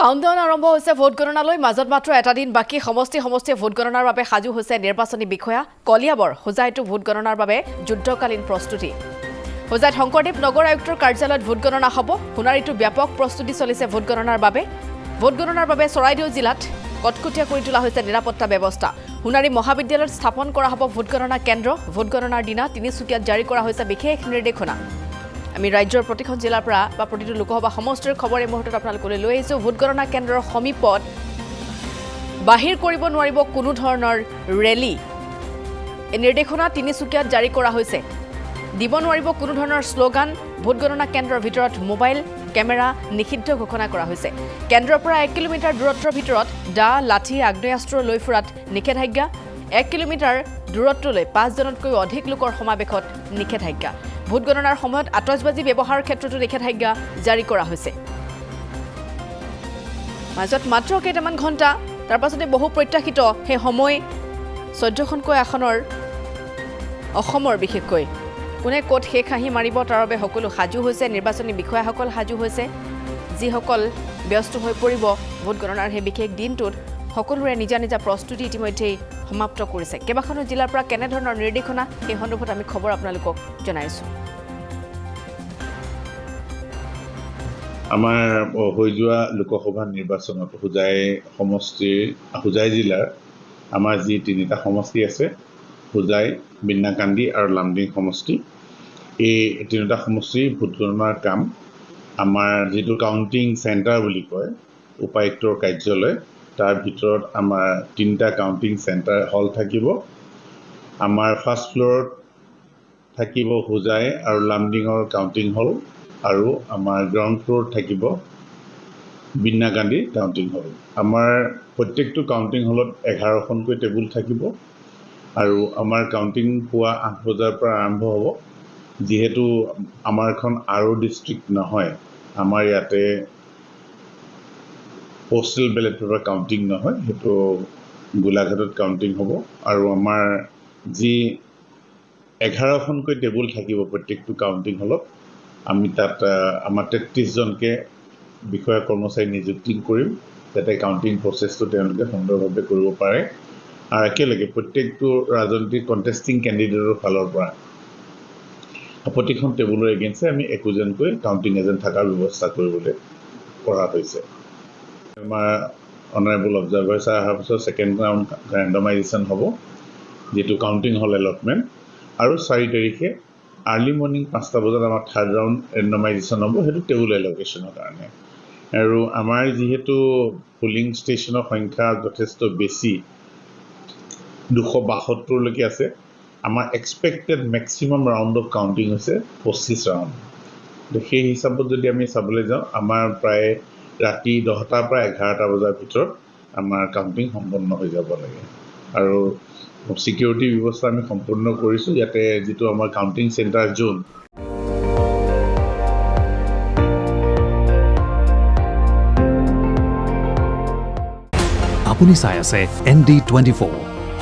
countdown আৰম্ভ হৈছে vote গণনালৈ মাজত মাত্ৰ এটা দিন বাকী সমষ্টিয়ে ভোট গণনাৰ বাবে সাজু হৈছে নিৰ্বাচনী বিষয়া কলিয়াবৰ হোজাইতো ভোট গণনাৰ বাবে যুদ্ধকালীন প্ৰস্তুতি হোজাইত শংকৰদেৱ নগৰ আয়ুক্তৰ কাৰ্যালয়ত ভোট গণনা হ'ব সোণাৰীতো ব্যাপক প্ৰস্তুতি চলিছে ভোট গণনাৰ বাবে চৰাইদেউ জিলাত কটকটীয়া কৰি তোলা হৈছে নিৰাপত্তা ব্যৱস্থা সোণাৰী মহাবিদ্যালয়ত স্থাপন কৰা হ'ব ভোট গণনা কেন্দ্ৰ ভোট গণনাৰ দিনা তিনিচুকীয়াত জাৰি কৰা হৈছে বিশেষ নিৰ্দেশনা আমি ৰাজ্যৰ প্ৰতিখন জিলাৰ পৰা বা প্ৰতিটো লোকসভা সমষ্টিৰ খবৰ এই মুহূৰ্তত আপোনালোকলৈ লৈ আহিছোঁ ভোট গণনা কেন্দ্ৰৰ সমীপত বাহিৰ কৰিব নোৱাৰিব কোনো ধৰণৰ ৰেলী এই নিৰ্দেশনা তিনিচুকীয়াত জাৰি কৰা হৈছে দিব নোৱাৰিব কোনো ধৰণৰ শ্লোগান ভোট গণনা কেন্দ্ৰৰ ভিতৰত মোবাইল কেমেৰা নিষিদ্ধ ঘোষণা কৰা হৈছে কেন্দ্ৰৰ পৰা 1 কিলোমিটাৰ দূৰত্বৰ ভিতৰত দা লাঠি আগ্নেয়াস্ত্ৰ লৈ ফুৰাত নিষেধাজ্ঞা 1 কিলোমিটাৰ দূৰত্বলৈ 5 জনতকৈ অধিক লোকৰ সমাৱেশত নিষেধাজ্ঞা ভোট গণনাৰ সময়ত আতচবাজি ব্যৱহাৰৰ ক্ষেত্ৰতো নিষেধাজ্ঞা জাৰি কৰা হৈছে মাজত মাত্ৰ কেইটামান ঘণ্টা তাৰ পাছতে বহু প্ৰত্যাশিত সেই সময় 14খনকৈ আসনৰ অসমৰ বিশেষকৈ কোনে ক'ত শেষ হাঁহি মাৰিব তাৰ বাবে সকলো সাজু হৈছে নিৰ্বাচনী বিষয়াসকল সাজু হৈছে যিসকল ব্যস্ত হৈ পৰিব ভোট গণনাৰ সেই বিশেষ দিনটোত সকলোৰে নিজা নিজা প্ৰস্তুতি ইতিমধ্যেই সমাপ্ত কৰিছে কেইবাখনো জিলাৰ পৰা কেনেধৰণৰ নিৰ্দেশনা এই সন্দৰ্ভত আমি খবৰ আপোনালোকক জনাইছোঁ আমাৰ হৈ যোৱা লোকসভা নিৰ্বাচনত হোজাই জিলাৰ আমাৰ যি তিনিটা সমষ্টি আছে হোজাই বিন্নাকান্দি আৰু লামডিং সমষ্টি এই তিনিটা সমষ্টিৰ ভোট গণনাৰ কাম আমাৰ যিটো কাউণ্টিং চেণ্টাৰ বুলি কয় উপায়ুক্তৰ কাৰ্যালয় তাৰ ভিতৰত আমাৰ তিনিটা কাউণ্টিং চেণ্টাৰ হল থাকিব আমাৰ ফাৰ্ষ্ট ফ্ল'ৰত থাকিব হোজাই আৰু লামডিঙৰ কাউণ্টিং হল আৰু আমাৰ গ্ৰাউণ্ড ফ্ল'ৰত থাকিব বিন্নাকান্দি কাউণ্টিং হল আমাৰ প্ৰত্যেকটো কাউণ্টিং হলত 11খনকৈ টেবুল থাকিব আৰু আমাৰ কাউণ্টিং পুৱা 8 বজাৰ পৰা আৰম্ভ হ'ব যিহেতু আমাৰখন আৰু ডিষ্ট্ৰিক্ট নহয় আমাৰ ইয়াতে পোষ্টেল বেলেট পেপাৰ কাউণ্টিং নহয় সেইটো গোলাঘাটত কাউণ্টিং হ'ব আৰু আমাৰ যি 11খনকৈ টেবুল থাকিব প্ৰত্যেকটো কাউণ্টিং হলত আমি তাত আমাৰ 33জনকে বিষয়া কৰ্মচাৰী নিযুক্তি কৰিম যাতে কাউণ্টিং প্ৰচেছটো তেওঁলোকে সুন্দৰভাৱে কৰিব পাৰে আৰু একেলগে প্ৰত্যেকটো ৰাজনৈতিক কণ্টেষ্টিং কেণ্ডিডেটৰ ফালৰ পৰা প্ৰতিখন টেবুলৰ এগেইনষ্টে আমি 21জনকৈ কাউণ্টিং এজেণ্ট থকাৰ ব্যৱস্থা কৰিবলৈ কৰা হৈছে আমাৰ অনাৰেবল অবজাৰ্ভাৰ ছাৰ অহাৰ পিছত ছেকেণ্ড ৰাউণ্ড ৰেণ্ডমাইজেশ্যন হ'ব যিটো কাউণ্টিং হল এলটমেণ্ট আৰু 4 তাৰিখে আৰ্লি মৰ্ণিং 5টা বজাত আমাৰ থাৰ্ড ৰাউণ্ড ৰেণ্ডমাইজেশ্যন হ'ব সেইটো টেবুল এল'কেশ্যনৰ কাৰণে আৰু আমাৰ যিহেতু পুলিং ষ্টেচনৰ সংখ্যা যথেষ্ট বেছি 272লৈকে আছে আমাৰ expected maximum round of counting হৈছে 25 ৰাউণ্ড সেই হিচাপত যদি আমি চাবলৈ যাওঁ আমাৰ প্ৰায় ৰাতি 10টাৰ পৰা 11টা বজাৰ ভিতৰত আমাৰ কাউণ্টিং সম্পন্ন হৈ যাব লাগে আৰু ছিকিউৰিটি ব্যৱস্থা আমি সম্পূৰ্ণ কৰিছোঁ ইয়াতে যিটো আমাৰ কাউণ্টিং চেণ্টাৰ জোন আপুনি চাই আছে ND24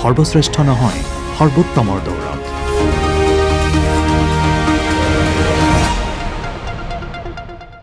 সৰ্বশ্ৰেষ্ঠ নহয় সৰ্বোত্তমৰ দৌৰা